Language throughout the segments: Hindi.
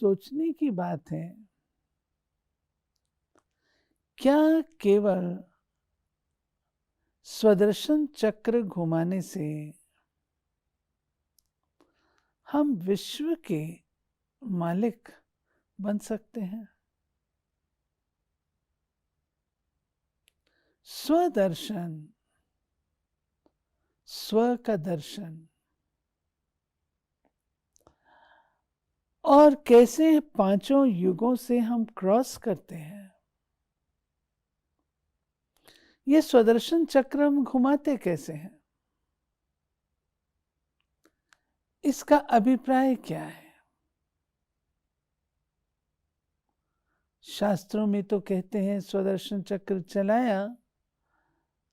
सोचने की बात है, क्या केवल स्वदर्शन चक्र घुमाने से हम विश्व के मालिक बन सकते हैं? स्वदर्शन, स्व का दर्शन, और कैसे पांचों युगों से हम क्रॉस करते हैं। ये स्वदर्शन चक्र हम घुमाते कैसे हैं? इसका अभिप्राय क्या है? शास्त्रों में तो कहते हैं स्वदर्शन चक्र चलाया,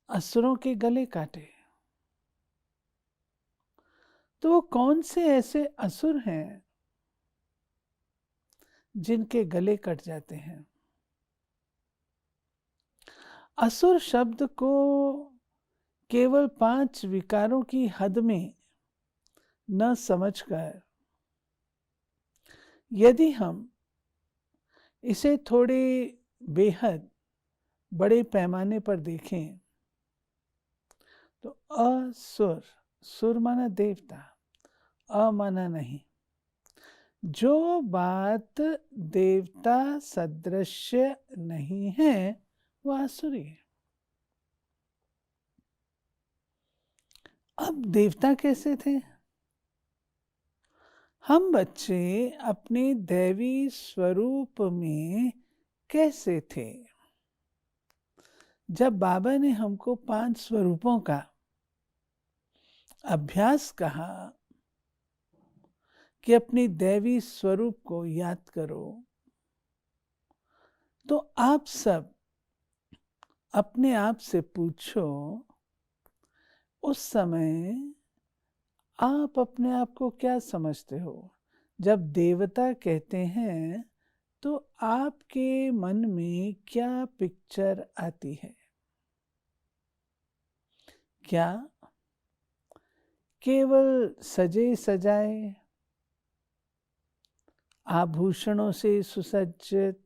असुरों के गले काटे। तो वो कौन से ऐसे असुर हैं जिनके गले कट जाते हैं? असुर शब्द को केवल 5 विकारों की हद में न समझकर, यदि हम इसे थोड़े बेहद बड़े पैमाने पर देखें, तो असुर, सुर माना देवता, अमाना नहीं। जो बात देवता सदृश्य नहीं है वह आसुरी है। अब देवता कैसे थे? हम बच्चे अपने दैवी स्वरूप में कैसे थे? जब बाबा ने हमको 5 स्वरूपों का अभ्यास कहा कि अपनी दैवी स्वरूप को याद करो, तो आप सब अपने आप से पूछो, उस समय आप अपने आप को क्या समझते हो? जब देवता कहते हैं तो आपके मन में क्या पिक्चर आती है? क्या केवल सजे सजाए, आभूषणों से सुसज्जित,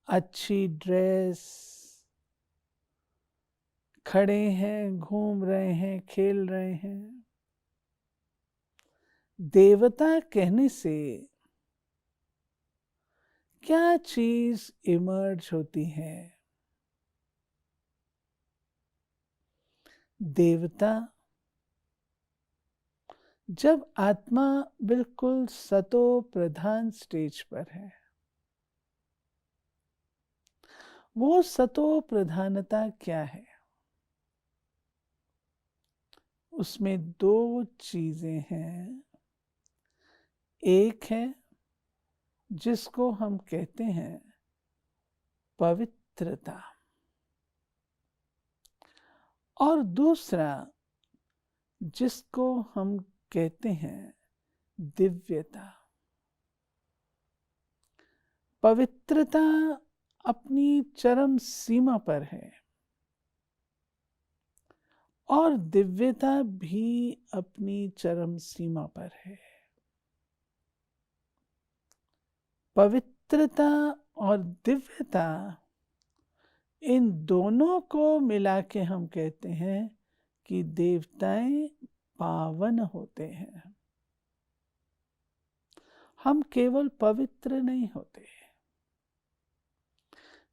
अच्छी ड्रेस, खड़े हैं, घूम रहे हैं, खेल रहे हैं? देवता कहने से क्या चीज इमर्ज होती है? देवता जब आत्मा बिल्कुल सतो प्रधान स्टेज पर है, वो सतो प्रधानता क्या है? उसमें 2 चीजें हैं। एक है जिसको हम कहते हैं पवित्रता, और दूसरा जिसको हम कहते हैं दिव्यता। पवित्रता अपनी चरम सीमा पर है और दिव्यता भी अपनी चरम सीमा पर है। पवित्रता और दिव्यता, इन दोनों को मिला के हम कहते हैं कि देवताएं पावन होते हैं। हम केवल पवित्र नहीं होते,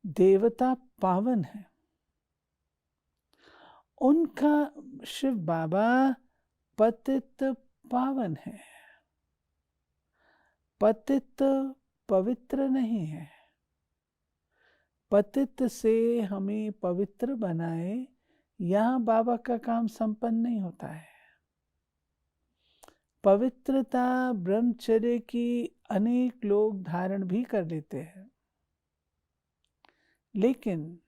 देवता पावन है। उनका शिव बाबा पतित पावन है। पतित पवित्र नहीं है। पतित से हमें पवित्र बनाए, यहां बाबा का काम संपन्न नहीं होता है। पवित्रता ब्रह्मचर्य की अनेक लोग धारण भी कर लेते हैं, लेकिन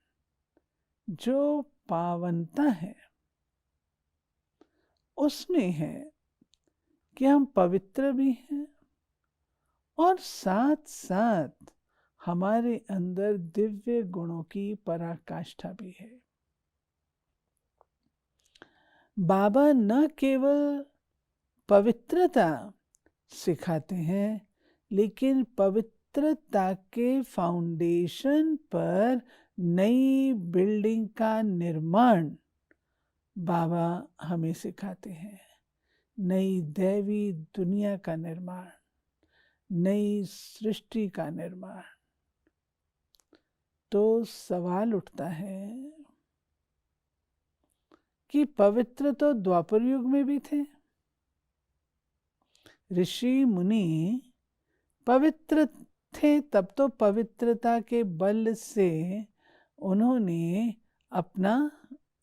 जो पावनता है उसमें है कि हम पवित्र भी हैं और साथ साथ हमारे अंदर दिव्य गुणों की पराकाष्ठा भी है। बाबा न केवल पवित्रता सिखाते हैं, लेकिन पवित्रता के फाउंडेशन पर नई बिल्डिंग का निर्माण बाबा हमें सिखाते हैं। नई दैवी दुनिया का निर्माण, नई सृष्टि का निर्माण। तो सवाल उठता है कि पवित्र तो द्वापर युग में भी थे। ऋषि मुनि पवित्र थे, तब तो पवित्रता के बल से उन्होंने अपना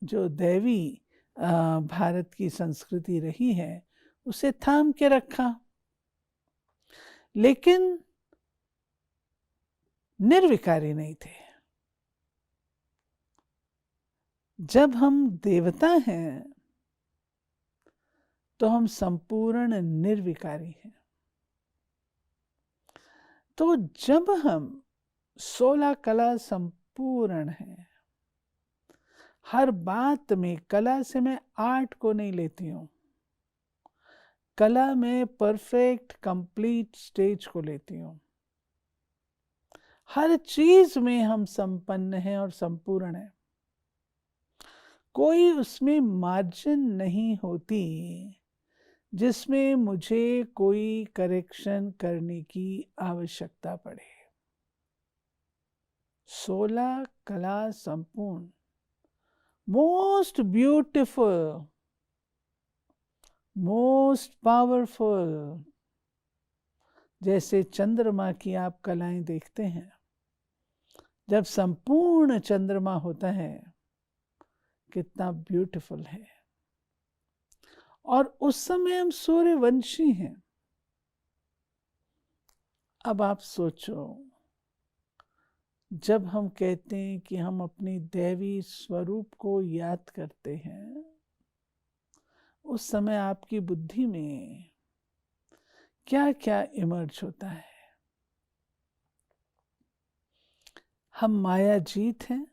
जो दैवी भारत की संस्कृति रही है उसे थाम के रखा, लेकिन निर्विकारी नहीं थे। जब हम देवता हैं तो हम संपूर्ण निर्विकारी हैं। तो जब हम 16 कला संपूर्ण हैं, हर बात में कला से मैं आर्ट को नहीं लेती हूं, कला में परफेक्ट कंप्लीट स्टेज को लेती हूं। हर चीज में हम संपन्न हैं और संपूर्ण हैं। कोई उसमें मार्जिन नहीं होती जिसमें मुझे कोई करेक्शन करने की आवश्यकता पड़े। 16 कला संपूर्ण, मोस्ट ब्यूटीफुल, मोस्ट पावरफुल। जैसे चंद्रमा की आप कलाएं देखते हैं, जब संपूर्ण चंद्रमा होता है कितना ब्यूटीफुल है। और उस समय हम सूर्यवंशी हैं। अब आप सोचो, जब हम कहते हैं कि हम अपनी दैवी स्वरूप को याद करते हैं, उस समय आपकी बुद्धि में क्या क्या इमर्ज होता है? हम माया जीत हैं।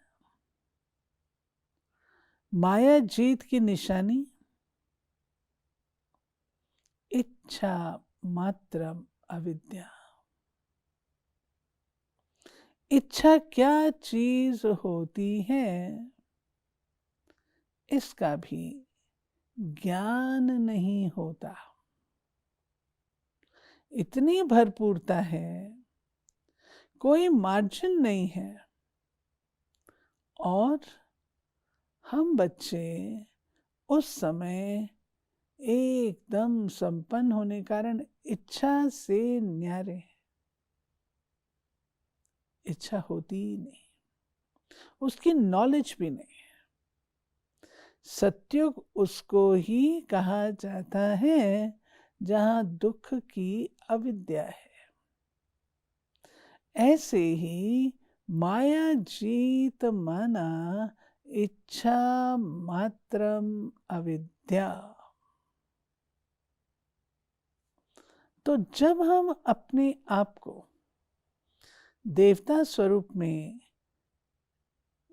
माया जीत की निशानी इच्छा मात्रम अविद्या। इच्छा क्या चीज होती है इसका भी ज्ञान नहीं होता। इतनी भरपूरता है, कोई मार्जिन नहीं है। और हम बच्चे उस समय एकदम संपन्न होने कारण इच्छा से न्यारे, इच्छा होती ही नहीं, उसकी नॉलेज भी नहीं। सत्युग उसको ही कहा जाता है जहां दुख की अविद्या है। ऐसे ही माया जीत माना इच्छा मात्रम अविद्या। तो जब हम अपने आप को देवता स्वरूप में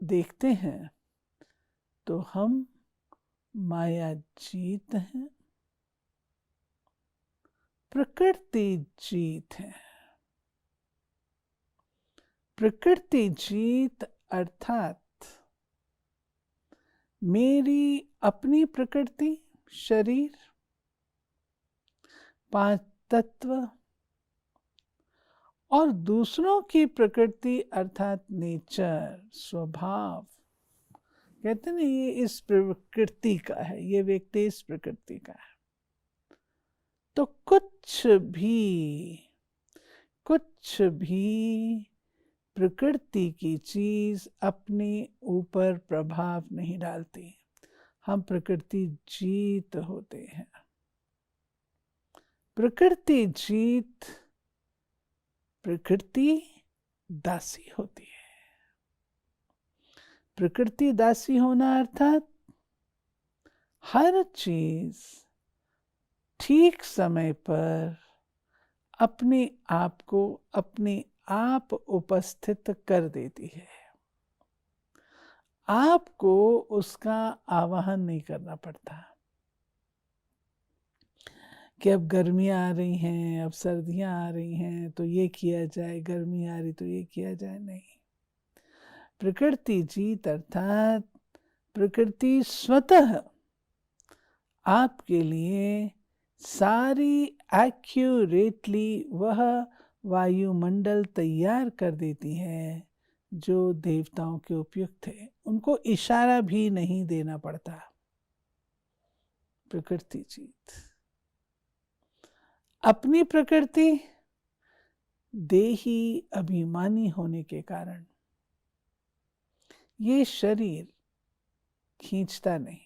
देखते हैं तो हम माया जीत हैं, प्रकृति जीत है। प्रकृति जीत अर्थात मेरी अपनी प्रकृति, शरीर, 5 तत्व, और दूसरों की प्रकृति अर्थात नेचर, स्वभाव। कहते हैं ना, ये इस प्रकृति का है, ये व्यक्ति इस प्रकृति का है। तो कुछ भी प्रकृति की चीज अपने ऊपर प्रभाव नहीं डालती। हम प्रकृति जीत होते हैं। प्रकृति जीत, प्रकृति दासी होती है। प्रकृति दासी होना अर्थात हर चीज ठीक समय पर अपने आप को अपने आप उपस्थित कर देती है। आपको उसका आवाहन नहीं करना पड़ता। कि अब गर्मियाँ आ रही हैं, अब सर्दियाँ आ रही हैं तो ये किया जाए, गर्मी आ रही तो ये किया जाए, नहीं। प्रकृति जीत अर्थात प्रकृति स्वतः आपके लिए सारी एक्यूरेटली वह वायुमंडल तैयार कर देती है जो देवताओं के उपयुक्त है। उनको इशारा भी नहीं देना पड़ता। प्रकृति जीत। अपनी प्रकृति देही अभिमानी होने के कारण ये शरीर खींचता नहीं,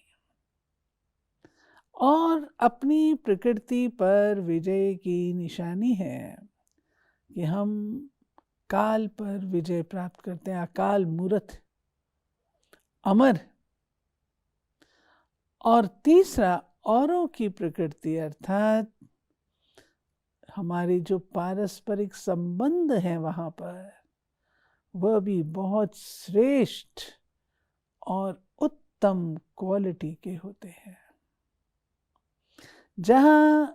और अपनी प्रकृति पर विजय की निशानी है कि हम काल पर विजय प्राप्त करते हैं। अकाल मूर्त, अमर। और तीसरा, औरों की प्रकृति अर्थात हमारे जो पारस्परिक संबंध हैं वहां पर, वह भी बहुत श्रेष्ठ और उत्तम क्वालिटी के होते हैं, जहां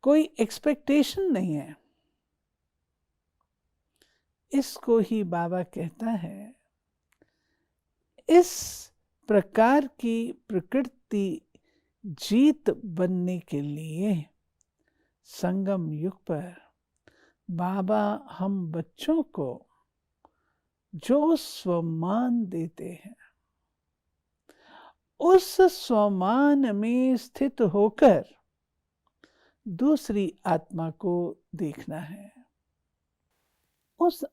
कोई एक्सपेक्टेशन नहीं है। इसको ही बाबा कहता है, इस प्रकार की प्रकृति जीत बनने के लिए संगम युग पर बाबा हम बच्चों को जो स्वमान देते हैं, उस स्वमान में स्थित होकर दूसरी आत्मा को देखना है। उस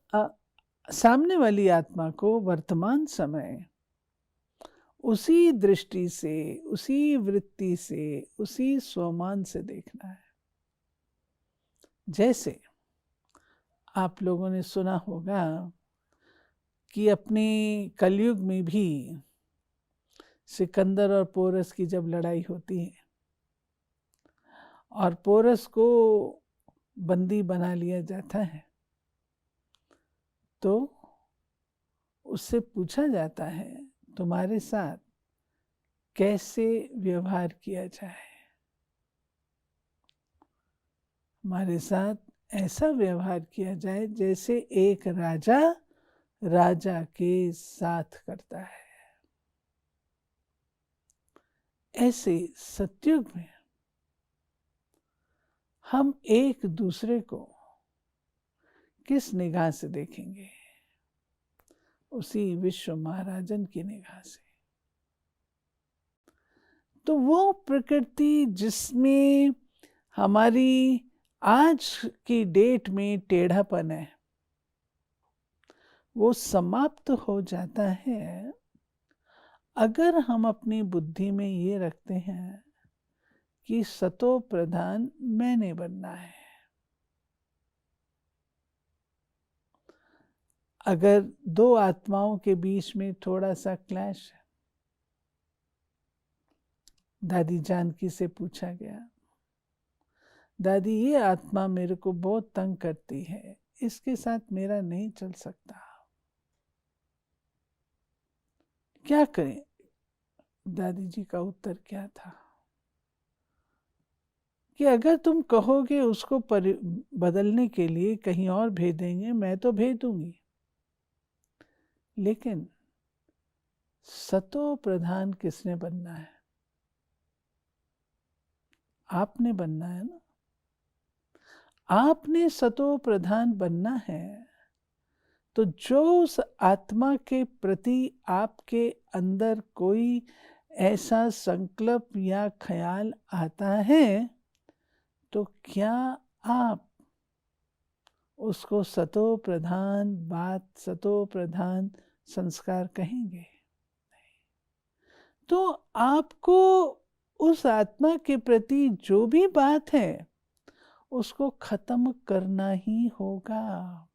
सामने वाली आत्मा को वर्तमान समय उसी दृष्टि से, उसी वृत्ति से, उसी स्वमान से देखना है। जैसे आप लोगों ने सुना होगा कि अपने कलयुग में भी सिकंदर और पोरस की जब लड़ाई होती है और पोरस को बंदी बना लिया जाता है, तो उससे पूछा जाता है तुम्हारे साथ कैसे व्यवहार किया जाए। हमारे साथ ऐसा व्यवहार किया जाए जैसे एक राजा राजा के साथ करता है। ऐसे सतयुग में हम एक दूसरे को किस निगाह से देखेंगे? उसी विश्व महाराजन की निगाह से। तो वो प्रकृति जिसमें हमारी आज की डेट में टेढ़ापन है, वो समाप्त हो जाता है अगर हम अपनी बुद्धि में ये रखते हैं कि सतो प्रधान मैंने बनना है। अगर दो आत्माओं के बीच में थोड़ा सा क्लैश है, दादी जानकी से पूछा गया, दादी ये आत्मा मेरे को बहुत तंग करती है, इसके साथ मेरा नहीं चल सकता, क्या करें? दादी जी का उत्तर क्या था कि अगर तुम कहोगे उसको बदलने के लिए कहीं और भेजेंगे, मैं तो भेज दूंगी, लेकिन सतो प्रधान किसने बनना है? आपने बनना है ना। आपने सतो प्रधान बनना है, तो जो उस आत्मा के प्रति आपके अंदर कोई ऐसा संकल्प या ख्याल आता है, तो क्या आप उसको सतो प्रधान बात, सतो प्रधान संस्कार कहेंगे? तो आपको उस आत्मा के प्रति जो भी बात है उसको खत्म करना ही होगा।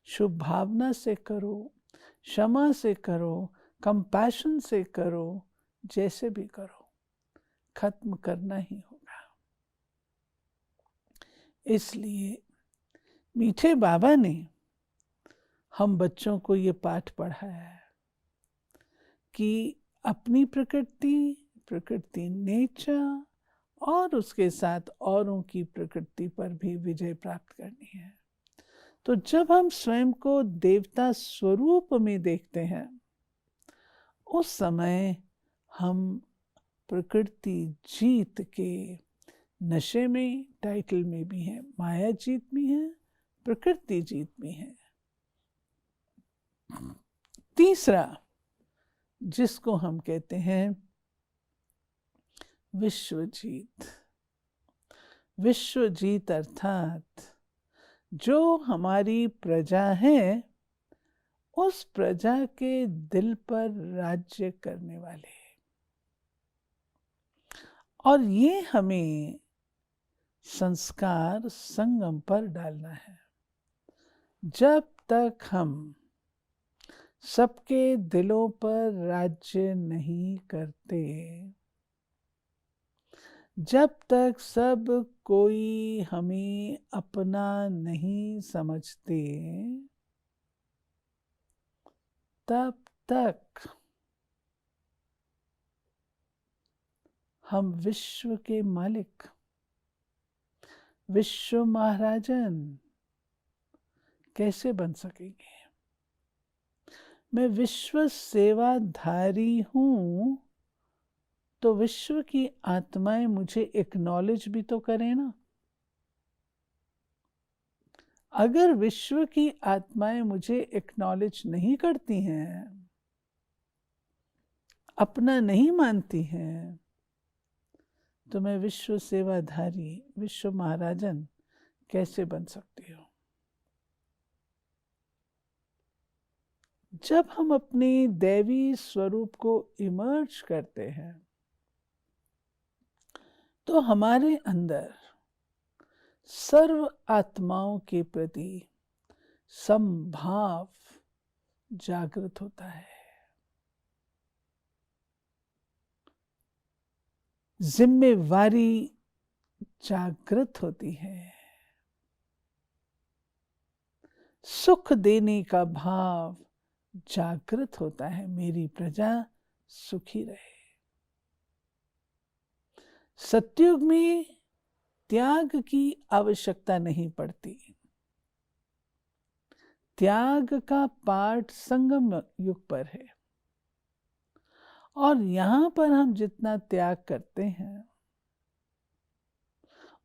शुभ भावना से करो, क्षमा से करो, कंपैशन से करो, जैसे भी करो, खत्म करना ही होगा। इसलिए मीठे बाबा ने हम बच्चों को ये पाठ पढ़ाया है कि अपनी प्रकृति, प्रकृति नेचर और उसके साथ औरों की प्रकृति पर भी विजय प्राप्त करनी है। तो जब हम स्वयं को देवता स्वरूप में देखते हैं, उस समय हम प्रकृति जीत के नशे में, टाइटल में भी हैं, माया जीत भी है, प्रकृति जीत भी है। तीसरा, जिसको हम कहते हैं विश्व जीत। विश्व जीत अर्थात जो हमारी प्रजा है, उस प्रजा के दिल पर राज्य करने वाले। और ये हमें संस्कार संगम पर डालना है। जब तक हम सबके दिलों पर राज्य नहीं करते, जब तक सब कोई हमें अपना नहीं समझते, तब तक हम विश्व के मालिक, विश्व महाराजन कैसे बन सकेंगे। मैं विश्व सेवाधारी हूं, तो विश्व की आत्माएं मुझे एक्नॉलेज भी तो करें ना। अगर विश्व की आत्माएं मुझे एक्नॉलेज नहीं करती हैं, अपना नहीं मानती हैं, तो मैं विश्व सेवाधारी, विश्व महाराजन कैसे बन सकती हूँ। जब हम अपने दैवी स्वरूप को इमर्ज करते हैं, तो हमारे अंदर सर्व आत्माओं के प्रति समभाव जागृत होता है। जिम्मेवारी जागृत होती है। सुख देने का भाव जागृत होता है। मेरी प्रजा सुखी रहे। सतयुग में त्याग की आवश्यकता नहीं पड़ती। त्याग का पाठ संगम युग पर है, और यहां पर हम जितना त्याग करते हैं,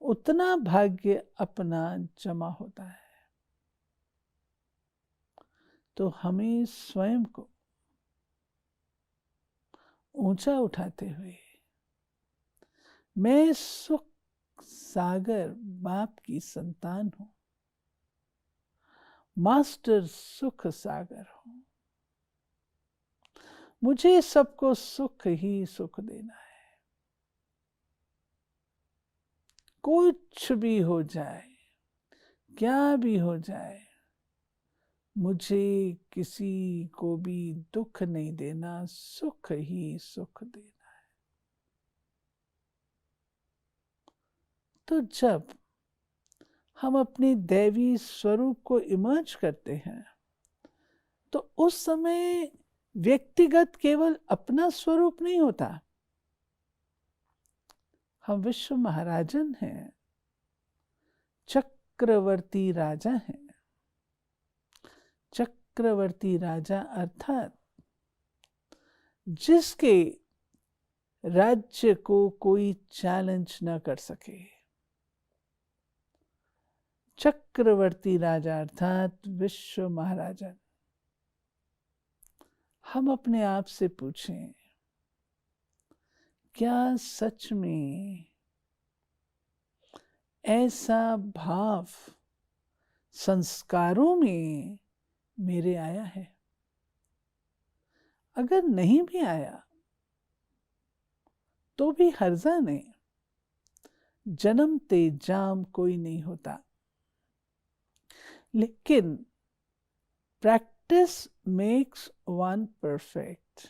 उतना भाग्य अपना जमा होता है। तो हमें स्वयं को ऊंचा उठाते हुए, मैं सुख सागर बाप की संतान हूं, मास्टर सुख सागर हूं, मुझे सबको सुख ही सुख देना है। कुछ भी हो जाए, क्या भी हो जाए, मुझे किसी को भी दुख नहीं देना, सुख ही सुख देना है। तो जब हम अपने दैवी स्वरूप को इमर्ज करते हैं, तो उस समय व्यक्तिगत केवल अपना स्वरूप नहीं होता। हम विश्व महाराजन हैं, चक्रवर्ती राजा हैं। चक्रवर्ती राजा अर्थात जिसके राज्य को कोई चैलेंज न कर सके। चक्रवर्ती राजा अर्थात विश्व महाराजन। हम अपने आप से पूछें, क्या सच में ऐसा भाव संस्कारों में मेरे आया है? अगर नहीं भी आया तो भी हर्जा नहीं, जन्मते जाम कोई नहीं होता। लेकिन प्रैक्टिस मेक्स वन परफेक्ट।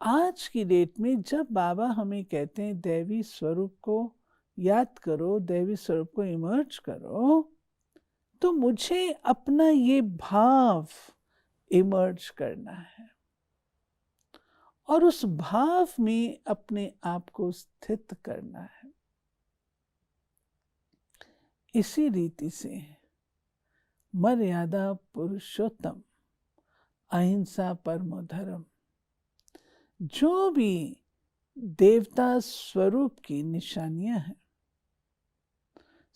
आज की डेट में जब बाबा हमें कहते हैं दैवी स्वरूप को याद करो, दैवी स्वरूप को इमर्ज करो, तो मुझे अपना ये भाव इमर्ज करना है। और उस भाव में अपने आप को स्थित करना है। इसी रीति से मर्यादा पुरुषोत्तम, अहिंसा परमो धर्म, जो भी देवता स्वरूप की निशानियां हैं,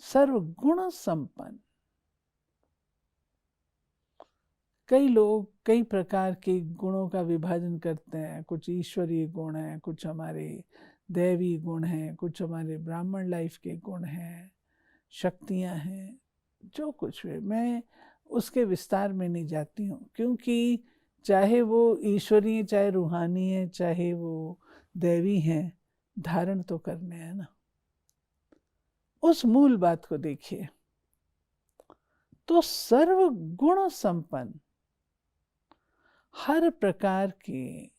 सर्वगुण संपन्न। कई लोग कई प्रकार के गुणों का विभाजन करते हैं, कुछ ईश्वरीय गुण हैं, कुछ हमारे दैवी गुण हैं, कुछ हमारे ब्राह्मण लाइफ के गुण हैं, शक्तियां हैं, जो कुछ भी। मैं उसके विस्तार में नहीं जाती हूँ, क्योंकि चाहे वो ईश्वरीय, चाहे रूहानी है, चाहे वो दैवी हैं, धारण तो करने हैं ना। उस मूल बात को देखिए, तो सर्व गुण संपन्न, हर प्रकार के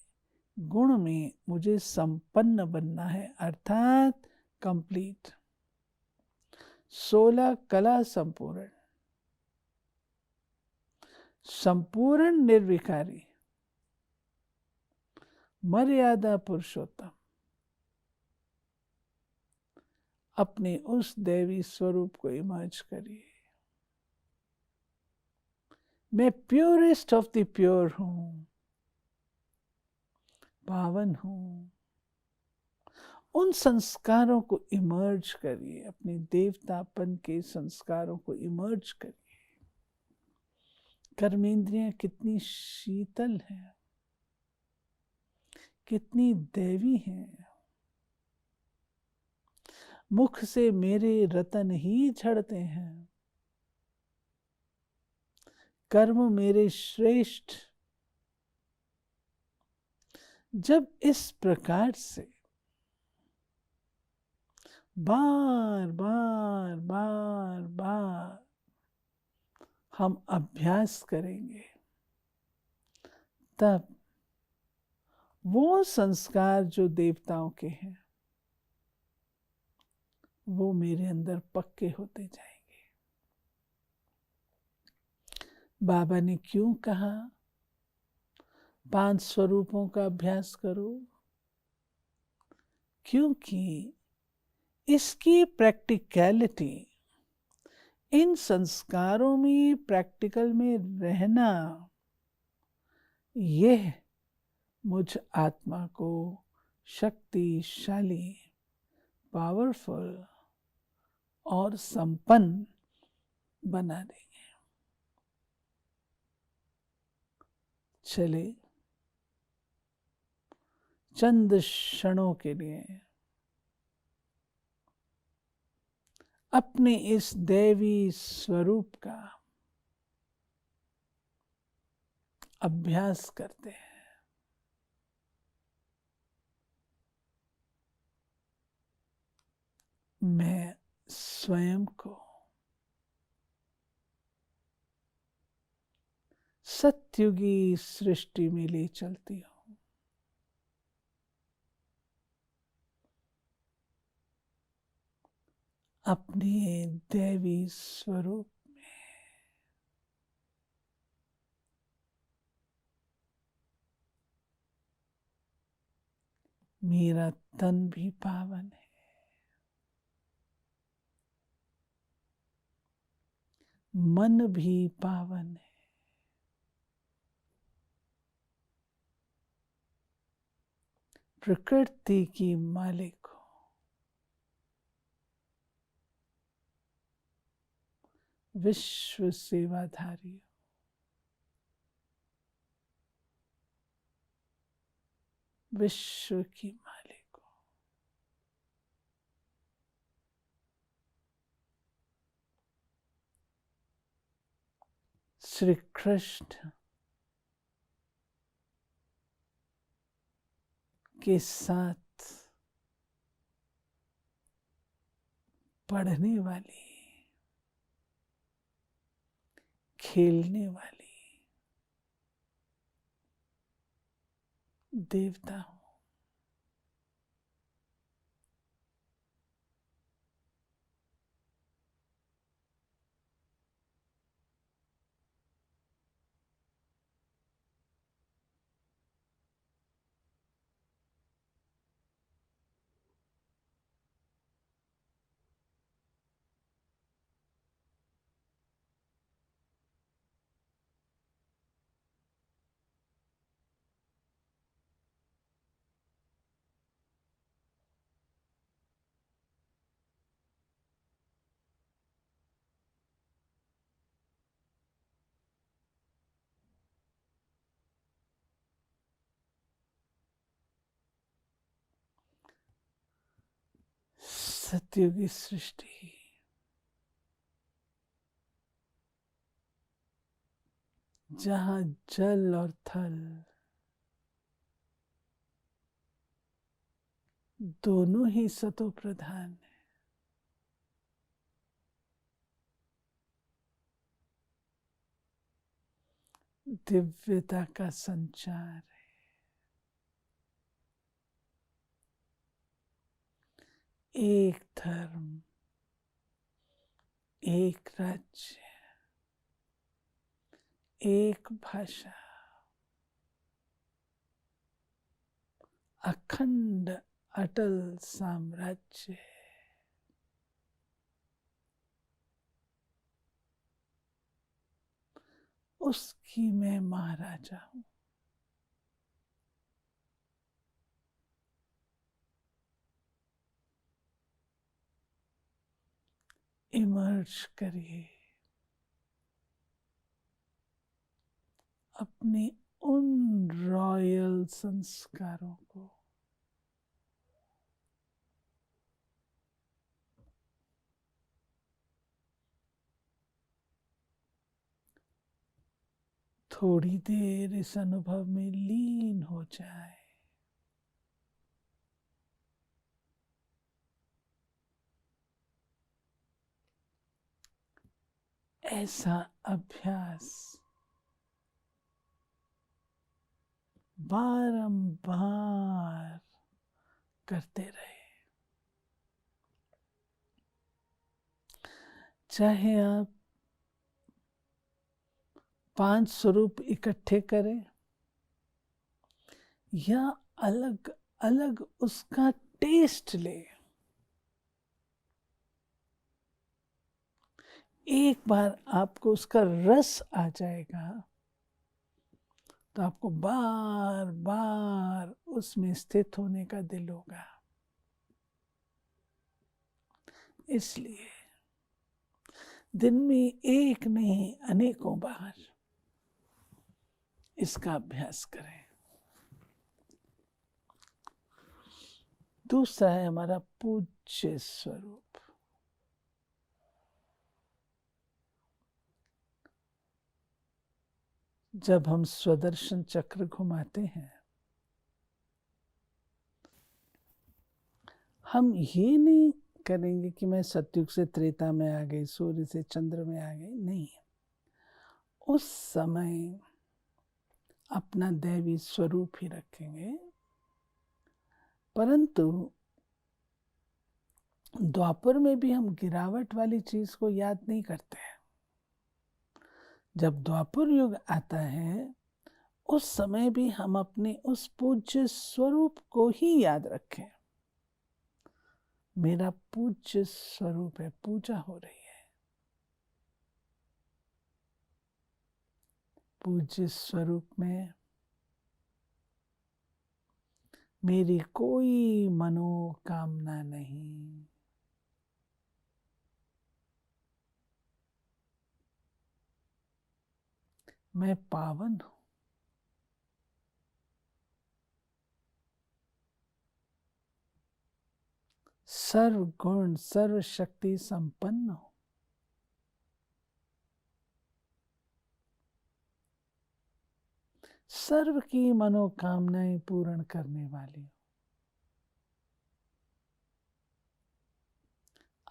गुण में मुझे संपन्न बनना है, अर्थात कंप्लीट। 16 कला संपूर्ण, संपूर्ण निर्विकारी, मर्यादा पुरुषोत्तम। अपने उस दैवी स्वरूप को इमर्ज करिए। मैं प्योरेस्ट ऑफ द प्योर हूं, पावन हूं। उन संस्कारों को इमर्ज करिए, अपने देवतापन के संस्कारों को इमर्ज करिए। कर्मेंद्रियां कितनी शीतल हैं, कितनी दैवी हैं। मुख से मेरे रतन ही झड़ते हैं, कर्म मेरे श्रेष्ठ। जब इस प्रकार से बार बार बार बार हम अभ्यास करेंगे, तब वो संस्कार जो देवताओं के हैं, वो मेरे अंदर पक्के होते जाएंगे। बाबा ने क्यों कहा 5 स्वरूपों का अभ्यास करो? क्योंकि इसकी प्रैक्टिकलिटी, इन संस्कारों में प्रैक्टिकल में रहना, यह मुझ आत्मा को शक्तिशाली, पावरफुल और संपन्न बना देंगे। चले चंद क्षणों के लिए अपने इस दैवी स्वरूप का अभ्यास करते हैं। मैं स्वयं को सत्युगी सृष्टि में ले चलती हूं। अपने दैवी स्वरूप में मेरा तन भी पावन है, मन भी पावन है, प्रकृति की मालिक हूं, विश्व सेवाधारी हूं, विश्व की मालिक हूं। श्री कृष्ण के साथ पढ़ने वाली, खेलने वाली देवता हूं। सतयुगी सृष्टि, जहां जल और थल दोनों ही सतो प्रधान है। दिव्यता का संचार है। एक धर्म, एक राज्य, एक भाषा, अखंड अटल साम्राज्य। उसकी मैं महाराजा हूं। इमर्ज करिए अपने उन रॉयल संस्कारों को। थोड़ी देर इस अनुभव में लीन हो जाए। ऐसा अभ्यास बारंबार करते रहे। चाहे आप 5 स्वरूप इकट्ठे करें या अलग अलग उसका टेस्ट ले। एक बार आपको उसका रस आ जाएगा तो आपको बार बार उसमें स्थित होने का दिल होगा। इसलिए दिन में एक नहीं अनेकों बार इसका अभ्यास करें। दूसरा है हमारा पूज्य स्वरूप। जब हम स्वदर्शन चक्र घुमाते हैं, हम ये नहीं करेंगे कि मैं सतयुग से त्रेता में आ गई, सूर्य से चंद्र में आ गई। नहीं, उस समय अपना दैवी स्वरूप ही रखेंगे। परंतु द्वापर में भी हम गिरावट वाली चीज को याद नहीं करते हैं। जब द्वापर युग आता है उस समय भी हम अपने उस पूज्य स्वरूप को ही याद रखें। मेरा पूज्य स्वरूप है, पूजा हो रही है। पूज्य स्वरूप में मेरी कोई मनोकामना नहीं। मैं पावन हूं। सर्व गुण सर्व शक्ति संपन्न हूं। सर्व की मनोकामनाएं पूर्ण करने वाली हूं।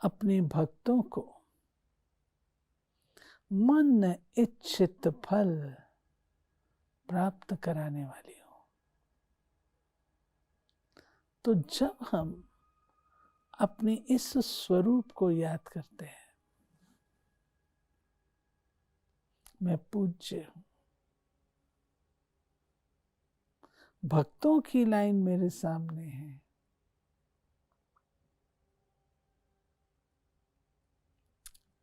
अपने भक्तों को मन इच्छित फल प्राप्त कराने वाली हूं। तो जब हम अपने इस स्वरूप को याद करते हैं, मैं पूज्य हूं। भक्तों की लाइन मेरे सामने है।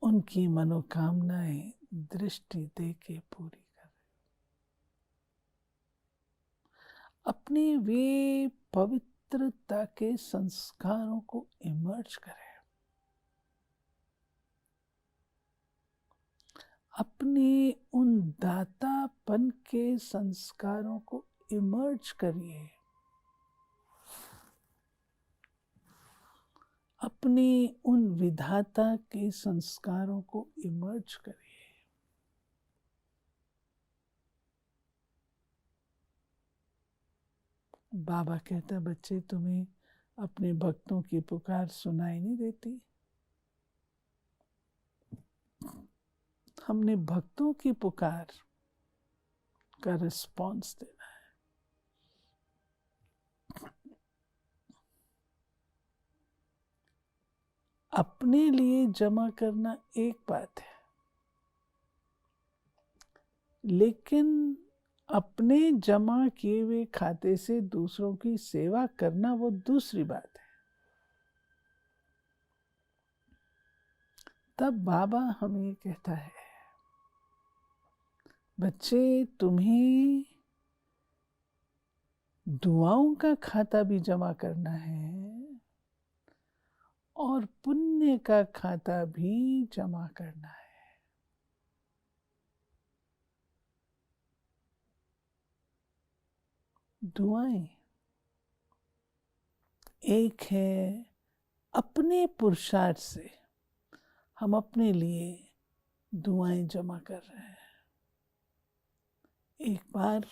उनकी मनोकामनाएं दृष्टि दे के पूरी कर। अपने वे पवित्रता के संस्कारों को इमर्ज करें। अपने उन दातापन के संस्कारों को इमर्ज करिए। अपने उन विधाता के संस्कारों को इमर्ज करिए। बाबा कहता, बच्चे तुम्हें अपने भक्तों की पुकार सुनाई नहीं देती? हमने भक्तों की पुकार का रिस्पॉन्स देना है। अपने लिए जमा करना एक बात है, लेकिन अपने जमा किए हुए खाते से दूसरों की सेवा करना वो दूसरी बात है। तब बाबा हमें कहता है, बच्चे तुम्हें दुआओं का खाता भी जमा करना है और पुण्य का खाता भी जमा करना है। दुआएं एक है, अपने पुरुषार्थ से हम अपने लिए दुआएं जमा कर रहे हैं। एक बार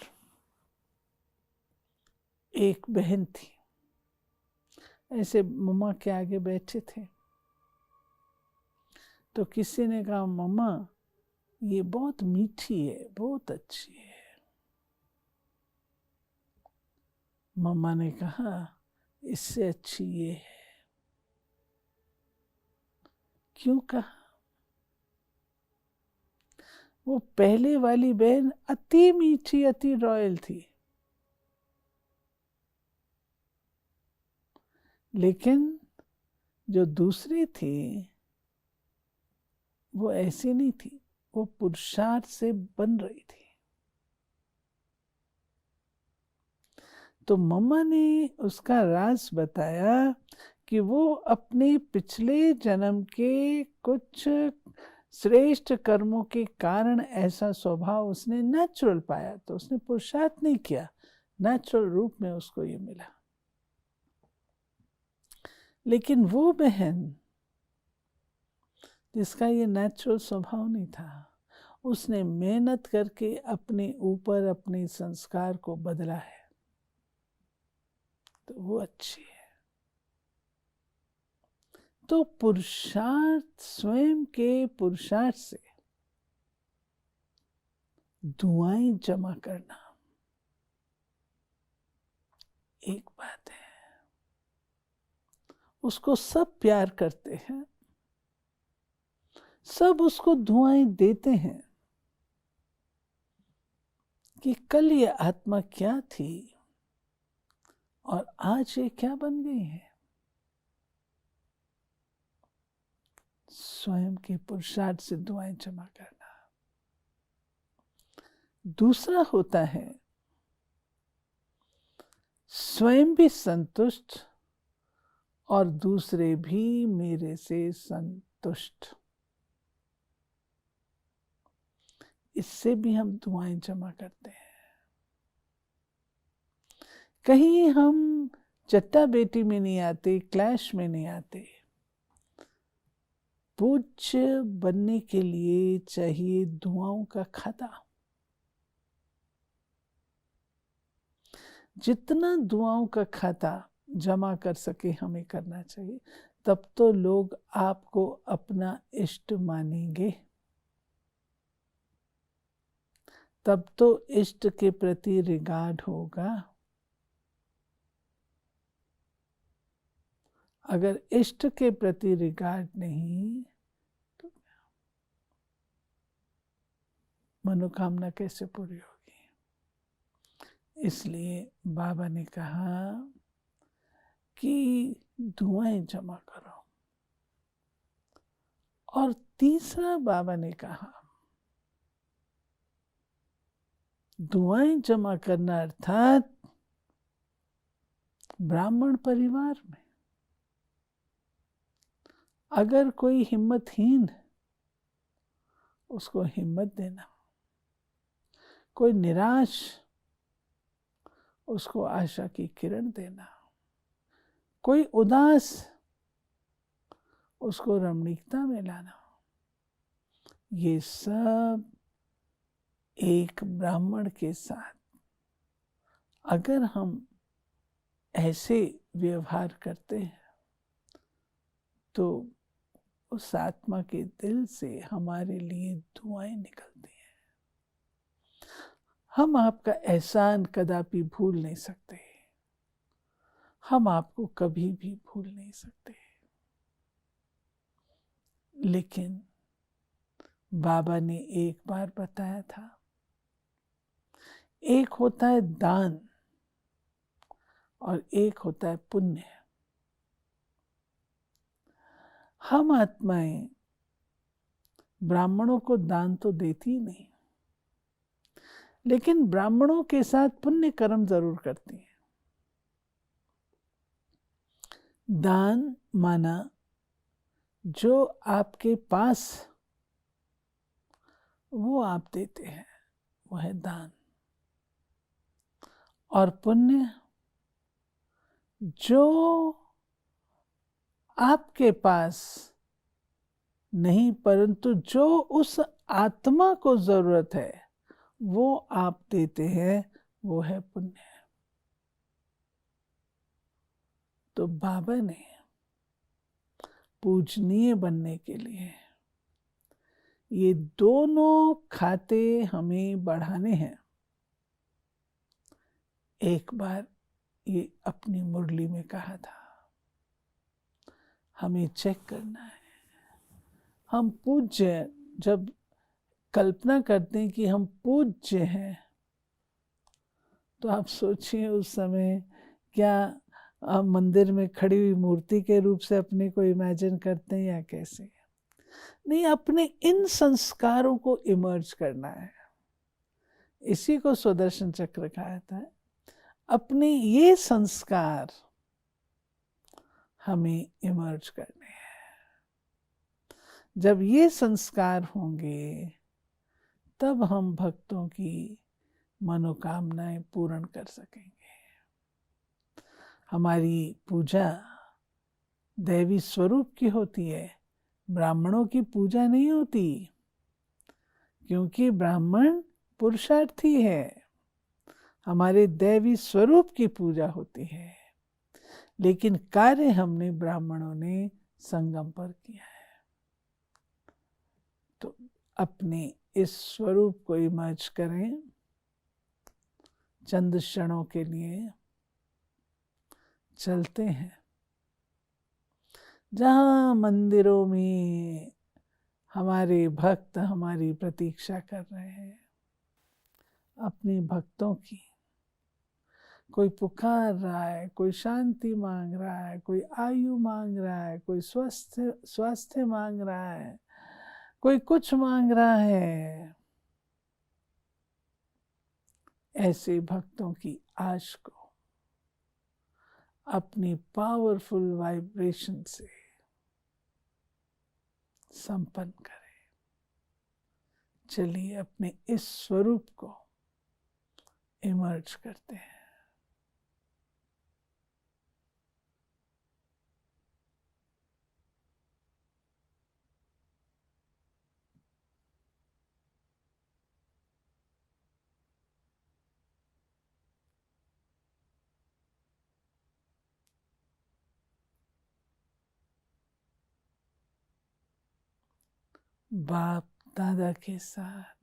एक बहन थी, ऐसे मम्मा के आगे बैठे थे, तो किसी ने कहा, मम्मा ये बहुत मीठी है, बहुत अच्छी है। मम्मा ने कहा, इससे अच्छी ये है। क्यों कहा? वो पहले वाली बहन अति मीठी, अति रॉयल थी, लेकिन जो दूसरी थी वो ऐसी नहीं थी, वो पुरुषार्थ से बन रही थी। तो मम्मा ने उसका राज बताया कि वो अपने पिछले जन्म के कुछ श्रेष्ठ कर्मों के कारण ऐसा स्वभाव उसने नेचुरल पाया, तो उसने पुरुषार्थ नहीं किया, नेचुरल रूप में उसको ये मिला। लेकिन वो बहन जिसका ये नेचुरल स्वभाव नहीं था, उसने मेहनत करके अपने ऊपर अपने संस्कार को बदला है, तो वो अच्छी है। तो पुरुषार्थ, स्वयं के पुरुषार्थ से दुआएं जमा करना एक बात है। उसको सब प्यार करते हैं, सब उसको दुआएं देते हैं कि कल ये आत्मा क्या थी और आज ये क्या बन गई है। स्वयं के पुरुषार्थ से दुआएं जमा करना। दूसरा होता है स्वयं भी संतुष्ट और दूसरे भी मेरे से संतुष्ट। इससे भी हम दुआएं जमा करते हैं। कहीं हम चट्टा बेटी में नहीं आते, क्लैश में नहीं आते। पूज्य बनने के लिए चाहिए दुआओं का खाता। जितना दुआओं का खाता जमा कर सके हमें करना चाहिए, तब तो लोग आपको अपना इष्ट मानेंगे, तब तो इष्ट के प्रति रिगार्ड होगा। अगर इष्ट के प्रति रिगार्ड नहीं तो मनोकामना कैसे पूरी होगी? इसलिए बाबा ने कहा कि दुआएं जमा करो। और तीसरा बाबा ने कहा, दुआएं जमा करना अर्थात ब्राह्मण परिवार में अगर कोई हिम्मतहीन है उसको हिम्मत देना, कोई निराश उसको आशा की किरण देना, कोई उदास उसको रमणीकता में लाना, ये सब एक ब्राह्मण के साथ अगर हम ऐसे व्यवहार करते हैं तो उस आत्मा के दिल से हमारे लिए दुआएं निकलती हैं। हम आपका एहसान कदापि भूल नहीं सकते, हम आपको कभी भी भूल नहीं सकते। लेकिन बाबा ने एक बार बताया था, एक होता है दान और एक होता है पुण्य। हम आत्माएं ब्राह्मणों को दान तो देती नहीं, लेकिन ब्राह्मणों के साथ पुण्य कर्म जरूर करती हैं। दान माना जो आपके पास वो आप देते हैं, वो है दान। और पुण्य जो आपके पास नहीं परंतु जो उस आत्मा को जरूरत है वो आप देते हैं, वो है पुण्य। तो बाबा ने पूजनीय बनने के लिए ये दोनों खाते हमें बढ़ाने हैं। एक बार ये अपनी मुरली में कहा था, हमें चेक करना है। हम पूज्य, जब कल्पना करते हैं कि हम पूज्य हैं, तो आप सोचिए उस समय क्या आप मंदिर में खड़ी हुई मूर्ति के रूप से अपने को इमेजिन करते हैं या कैसे? नहीं, अपने इन संस्कारों को इमर्ज करना है। इसी को सुदर्शन चक्र कहा था। अपने ये संस्कार हमें इमर्ज करने हैं। जब ये संस्कार होंगे तब हम भक्तों की मनोकामनाएं पूर्ण कर सकेंगे। हमारी पूजा दैवी स्वरूप की होती है, ब्राह्मणों की पूजा नहीं होती, क्योंकि ब्राह्मण पुरुषार्थी है। हमारे दैवी स्वरूप की पूजा होती है, लेकिन कार्य हमने ब्राह्मणों ने संगम पर किया है। तो अपने इस स्वरूप को इमर्ज करें। चंद क्षणों के लिए चलते हैं जहां मंदिरों में हमारे भक्त हमारी प्रतीक्षा कर रहे हैं। अपने भक्तों की, कोई पुकार रहा है, कोई शांति मांग रहा है, कोई आयु मांग रहा है, कोई स्वास्थ्य मांग रहा है, कोई कुछ मांग रहा है। ऐसे भक्तों की आश को अपनी पावरफुल वाइब्रेशन से संपन्न करें। चलिए अपने इस स्वरूप को इमर्ज करते हैं। बाप दादा के साथ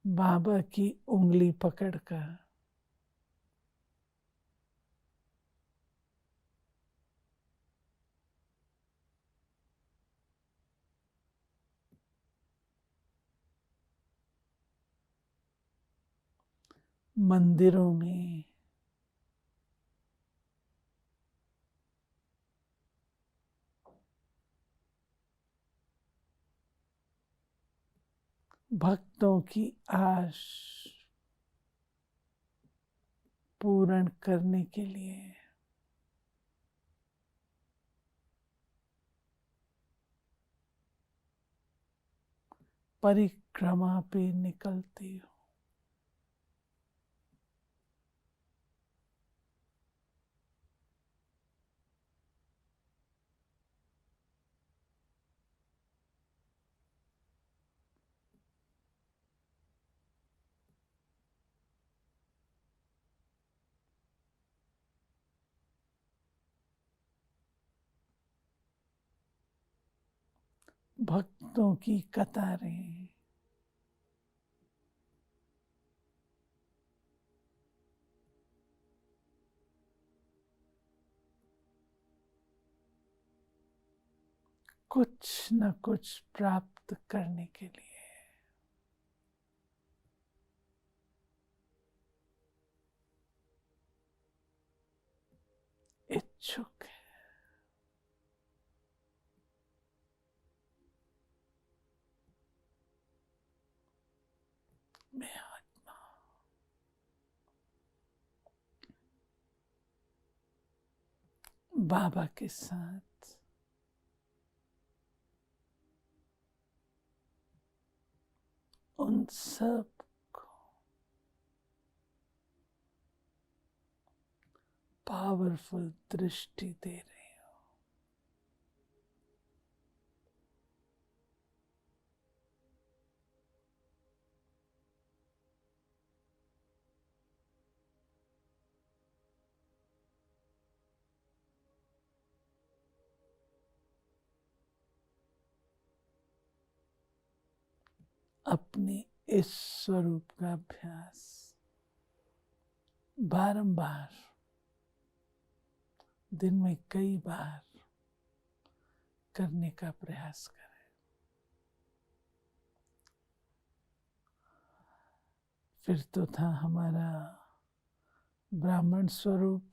बाबा की उंगली पकड़कर मंदिरों में भक्तों की आश पूर्ण करने के लिए परिक्रमा पे निकलती हूँ। भक्तों की कतारें, कुछ न कुछ प्राप्त करने के लिए इच्छुक है। मैं आत्मा बाबा के साथ उन सब को पावरफुल दृष्टि दे रही हूं। अपने इस स्वरूप का अभ्यास बारंबार, दिन में कई बार करने का प्रयास करें। फिर तो था हमारा ब्राह्मण स्वरूप,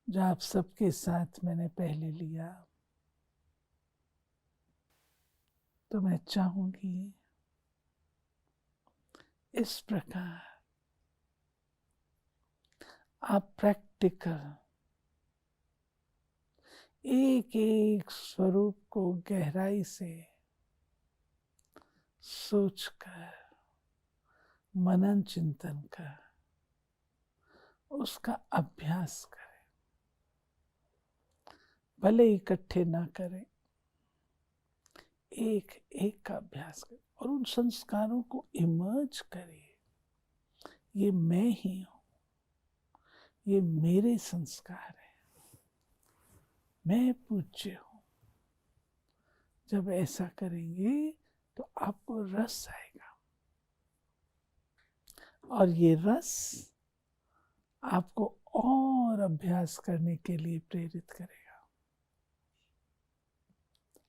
जो आप सबके साथ मैंने पहले लिया। तो मैं चाहूंगी इस प्रकार आप प्रैक्टिकल एक एक स्वरूप को गहराई से सोचकर, मनन चिंतन कर उसका अभ्यास करें। भले इकट्ठे ना करें, एक एक का अभ्यास करें और उन संस्कारों को इमर्ज करें। ये मैं ही हूं, ये मेरे संस्कार है, मैं पूज्य हूं। जब ऐसा करेंगे तो आपको रस आएगा और ये रस आपको और अभ्यास करने के लिए प्रेरित करेगा।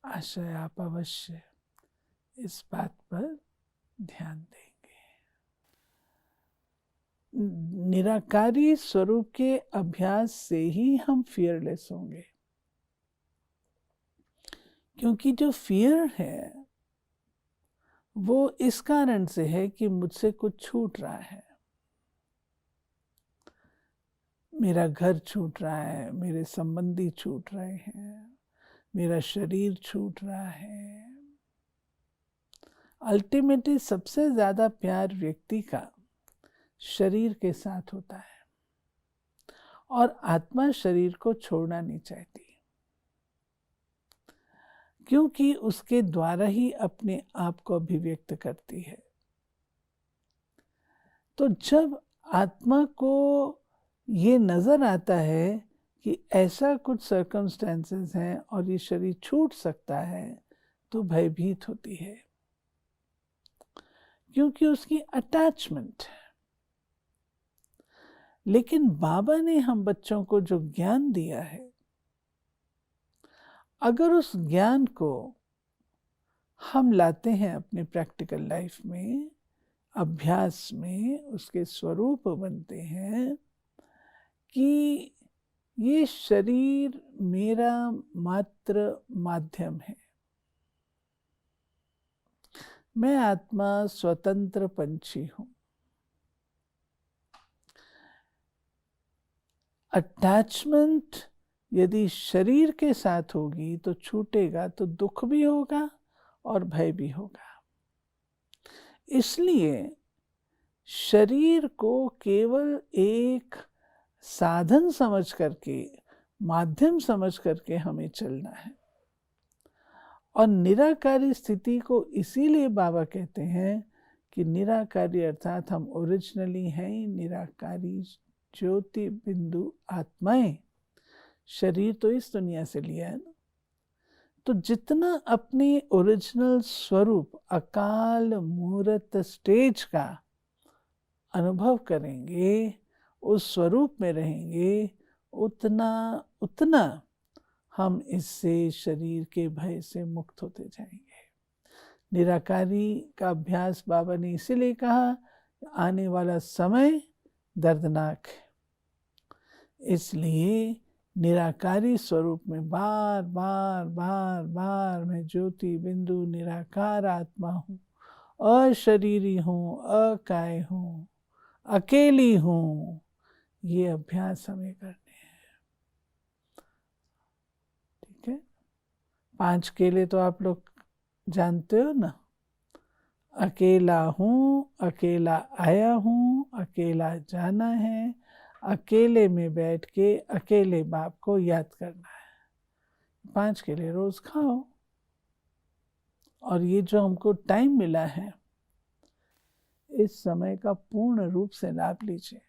आशा है आप अवश्य इस बात पर ध्यान देंगे। निराकारी स्वरूप के अभ्यास से ही हम फियरलेस होंगे, क्योंकि जो फियर है वो इस कारण से है कि मुझसे कुछ छूट रहा है। मेरा घर छूट रहा है, मेरे संबंधी छूट रहे हैं, मेरा शरीर छूट रहा है। अल्टीमेटली सबसे ज्यादा प्यार व्यक्ति का शरीर के साथ होता है और आत्मा शरीर को छोड़ना नहीं चाहती, क्योंकि उसके द्वारा ही अपने आप को अभिव्यक्त करती है। तो जब आत्मा को ये नजर आता है कि ऐसा कुछ सर्कमस्टेंसेस हैं और ये शरीर छूट सकता है, तो भयभीत होती है, क्योंकि उसकी अटैचमेंट है। लेकिन बाबा ने हम बच्चों को जो ज्ञान दिया है, अगर उस ज्ञान को हम लाते हैं अपने प्रैक्टिकल लाइफ में, अभ्यास में, उसके स्वरूप बनते हैं कि ये शरीर मेरा मात्र माध्यम है, मैं आत्मा स्वतंत्र पंछी हूं। अटैचमेंट यदि शरीर के साथ होगी तो छूटेगा तो दुख भी होगा और भय भी होगा। इसलिए शरीर को केवल एक साधन समझ करके, माध्यम समझ करके हमें चलना है। और निराकारी स्थिति को इसीलिए बाबा कहते हैं कि निराकारी अर्थात हम ओरिजिनली हैं ही निराकारी ज्योति बिंदु आत्माएं। शरीर तो इस दुनिया से लिया है ना, तो जितना अपने ओरिजिनल स्वरूप अकाल मूर्त स्टेज का अनुभव करेंगे, उस स्वरूप में रहेंगे, उतना उतना हम इससे शरीर के भय से मुक्त होते जाएंगे। निराकारी का अभ्यास बाबा ने इसीलिए कहा, आने वाला समय दर्दनाक है, इसलिए निराकारी स्वरूप में बार बार बार बार मैं ज्योति बिंदु निराकार आत्मा हूँ, अशरीरी हूँ, अकाय हूँ, अकेली हूँ, ये अभ्यास हमें करने हैं। ठीक है, 5 केले तो आप लोग जानते हो ना, अकेला हूँ, अकेला आया हूँ, अकेला जाना है, अकेले में बैठ के अकेले बाप को याद करना है। 5 केले रोज खाओ, और ये जो हमको टाइम मिला है, इस समय का पूर्ण रूप से लाभ लीजिए।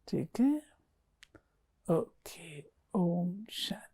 ठीक है, ओके, ओम शांति।